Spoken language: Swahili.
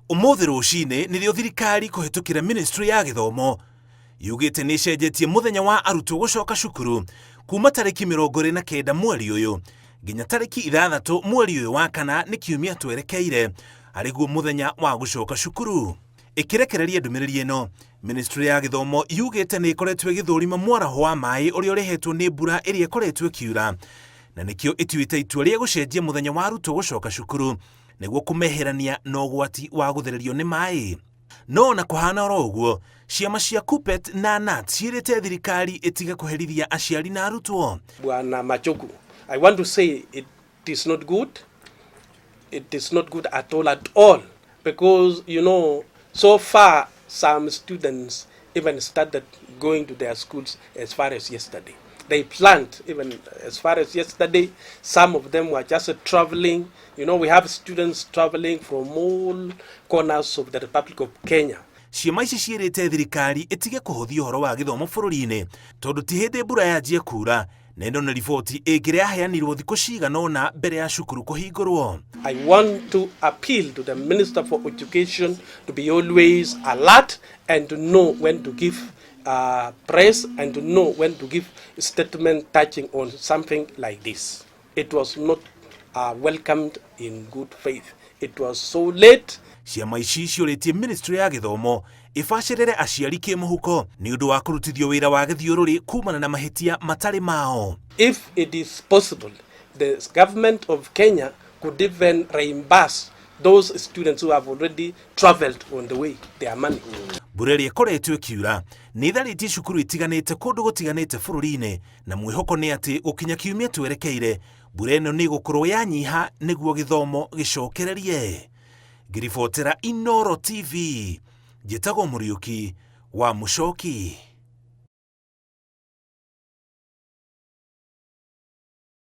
Ũmũthĩ rũcinĩ nĩrĩo thirikari kũhetũkĩra Ministry ya Gĩthomo yugĩte nĩ ĩcenjetie mũthenya wa arutwo gũcoka cukuru kuma tarĩki 29 mweri ũyũ nginya tarĩki 6 mweri ũyũ wa kana nĩ kiumia twerekeire arĩguo mũthenya wa gũcoka cukuru. Ĩkĩrekereria ndũmĩrĩri ĩno, Ministry ya Gĩthomo yugĩte nĩ ĩkoretwo ĩgĩthũrima mwaraho wa maĩ ũrĩa ũrehetwo nĩ mbura ĩrĩa ĩkoretwo ĩkiura, na nĩkĩo ĩtuĩte itua rĩa gũcenjia mũthenya wa arutwo gũcoka cukuru nĩguo kũmeherania na ũgwati wa gũthererio nĩ maĩ. No na kũhana oro ũguo, ciama cia KUPPET na KNUT ciĩrĩte thirikari ĩtige kũherithia aciari na arutwo. Bwana Machogu, I want to say it is not good. It is not good at all, because so far some students even started going to their schools as far as yesterday. They planned even as far as yesterday. Some of them were just traveling. We have students traveling from all corners of the Republic of Kenya. Ciama ici ciĩrĩte thirikari ĩtige kũhũthia ũhoro wa gĩthomo bũrũri-inĩ tondũ ti hĩndĩ mbura yanjia kuura na ĩno nĩ riboti ĩngĩrĩa yaheanirwo thikũ cigana ũna mbere ya cukuru kũhingũrwo. I want to appeal to the Minister for Education to be always alert and to know when to give press and to know when to give statement touching on something like this. It was not welcomed in good faith. It was so late. Ciama ici ciũrĩtie Ministry ya Gĩthomo ĩbacĩrĩre aciari kĩmũhuko nĩ ũndũ wa kũrutithio wĩra wa gĩthiũrũrĩ kumana na mahĩtia matarĩ mao. If it is possible, the government of Kenya could even reimburse those students who have already traveled on the way their money. Mbura ĩrĩa ĩkoretwo ĩkiura nĩ itharĩtie cukuru itiganĩte kũndũ gũtiganĩte bũrũri-inĩ, na mwĩhoko nĩ atĩ gũkinya kiumia twerekeire mbura ĩno nĩ gũkorwo yanyiha nĩguo gĩthomo gĩcokererie. Ngĩribotera Inooro TV, njĩtagwo Mũriũki wa Mũchoki.